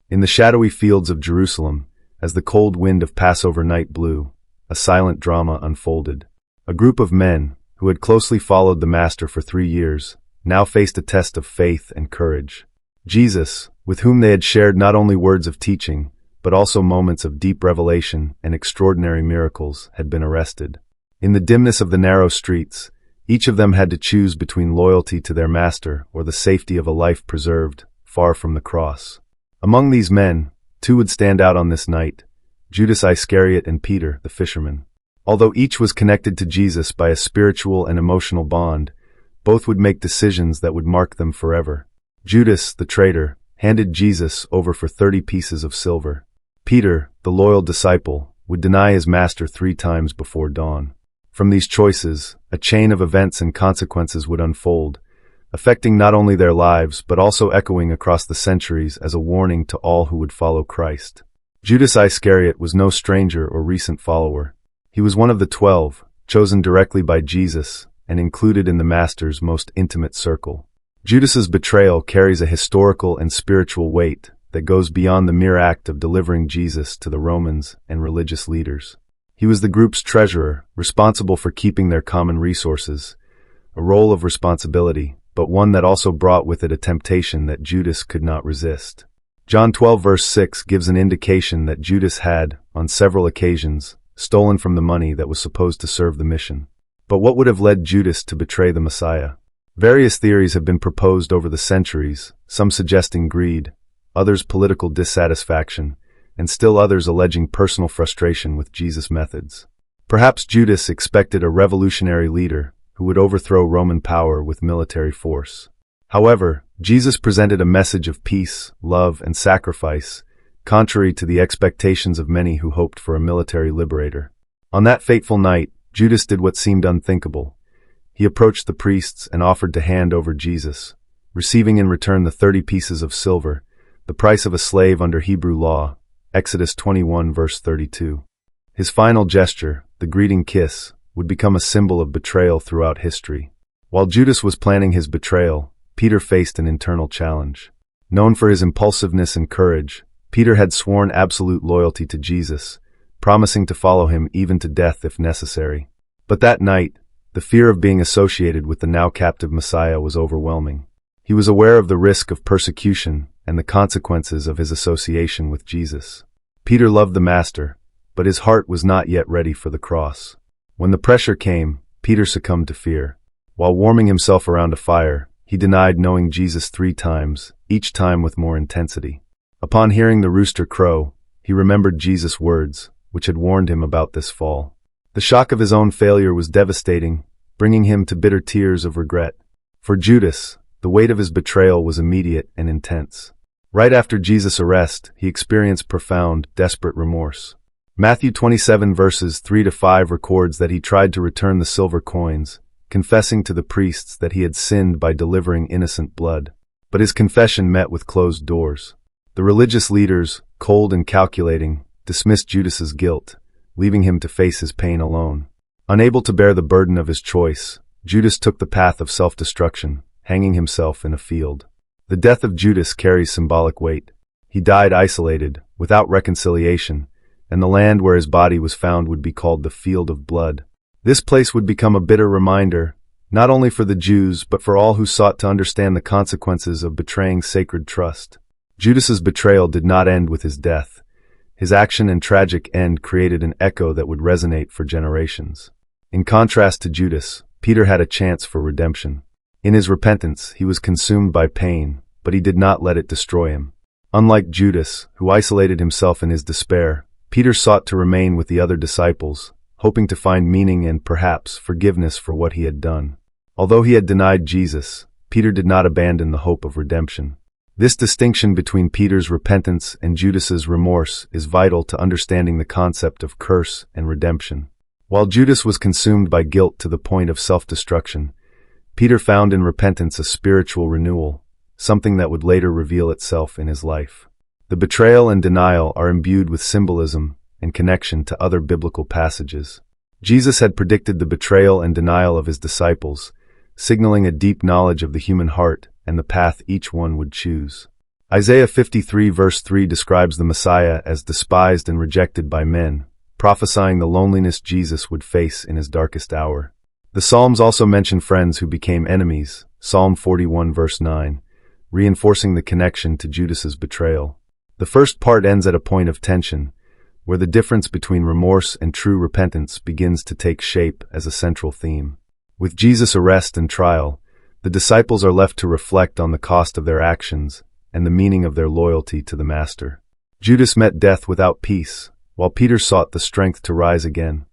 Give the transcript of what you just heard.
In the shadowy fields of Jerusalem, as the cold wind of Passover night blew, a silent drama unfolded. A group of men, who had closely followed the Master for 3 years, now faced a test of faith and courage. Jesus, with whom they had shared not only words of teaching, but also moments of deep revelation and extraordinary miracles, had been arrested. In the dimness of the narrow streets, each of them had to choose between loyalty to their Master or the safety of a life preserved far from the cross. Among these men, 2 would stand out on this night: Judas Iscariot and Peter, the fisherman. Although each was connected to Jesus by a spiritual and emotional bond, both would make decisions that would mark them forever. Judas, the traitor, handed Jesus over for 30 pieces of silver. Peter, the loyal disciple, would deny his Master 3 times before dawn. From these choices, a chain of events and consequences would unfold, affecting not only their lives but also echoing across the centuries as a warning to all who would follow Christ. Judas Iscariot was no stranger or recent follower. He was one of the 12, chosen directly by Jesus and included in the Master's most intimate circle. Judas's betrayal carries a historical and spiritual weight that goes beyond the mere act of delivering Jesus to the Romans and religious leaders. He was the group's treasurer, responsible for keeping their common resources, a role of responsibility, but one that also brought with it a temptation that Judas could not resist. John 12 verse 6 gives an indication that Judas had, on several occasions, stolen from the money that was supposed to serve the mission. But what would have led Judas to betray the Messiah? Various theories have been proposed over the centuries, some suggesting greed, others political dissatisfaction, and still others alleging personal frustration with Jesus' methods. Perhaps Judas expected a revolutionary leader who would overthrow Roman power with military force. However, Jesus presented a message of peace, love, and sacrifice, contrary to the expectations of many who hoped for a military liberator. On that fateful night, Judas did what seemed unthinkable. He approached the priests and offered to hand over Jesus, receiving in return the 30 pieces of silver, the price of a slave under Hebrew law, Exodus 21 verse 32. His final gesture, the greeting kiss, would become a symbol of betrayal throughout history. While Judas was planning his betrayal, Peter faced an internal challenge. Known for his impulsiveness and courage, Peter had sworn absolute loyalty to Jesus, promising to follow him even to death if necessary. But that night, the fear of being associated with the now captive Messiah was overwhelming. He was aware of the risk of persecution and the consequences of his association with Jesus. Peter loved the Master, but his heart was not yet ready for the cross. When the pressure came, Peter succumbed to fear. While warming himself around a fire, he denied knowing Jesus 3 times, each time with more intensity. Upon hearing the rooster crow, he remembered Jesus' words, which had warned him about this fall. The shock of his own failure was devastating, bringing him to bitter tears of regret. For Judas, the weight of his betrayal was immediate and intense. Right after Jesus' arrest, he experienced profound, desperate remorse. Matthew 27 verses 3-5 records that he tried to return the silver coins, confessing to the priests that he had sinned by delivering innocent blood. But his confession met with closed doors. The religious leaders, cold and calculating, dismissed Judas's guilt, leaving him to face his pain alone. Unable to bear the burden of his choice, Judas took the path of self-destruction, hanging himself in a field. The death of Judas carries symbolic weight. He died isolated, without reconciliation, and the land where his body was found would be called the Field of Blood. This place would become a bitter reminder, not only for the Jews but for all who sought to understand the consequences of betraying sacred trust. Judas's betrayal did not end with his death. His action and tragic end created an echo that would resonate for generations. In contrast to Judas, Peter had a chance for redemption. In his repentance, he was consumed by pain, but he did not let it destroy him. Unlike Judas, who isolated himself in his despair, Peter sought to remain with the other disciples, hoping to find meaning and perhaps forgiveness for what he had done. Although he had denied Jesus, Peter did not abandon the hope of redemption. This distinction between Peter's repentance and Judas's remorse is vital to understanding the concept of curse and redemption. While Judas was consumed by guilt to the point of self-destruction, Peter found in repentance a spiritual renewal, something that would later reveal itself in his life. The betrayal and denial are imbued with symbolism and connection to other biblical passages. Jesus had predicted the betrayal and denial of his disciples, signaling a deep knowledge of the human heart and the path each one would choose. Isaiah 53 verse 3 describes the Messiah as despised and rejected by men, prophesying the loneliness Jesus would face in his darkest hour. The Psalms also mention friends who became enemies, Psalm 41 verse 9, reinforcing the connection to Judas's betrayal. The first part ends at a point of tension, where the difference between remorse and true repentance begins to take shape as a central theme. With Jesus' arrest and trial, the disciples are left to reflect on the cost of their actions and the meaning of their loyalty to the Master. Judas met death without peace, while Peter sought the strength to rise again.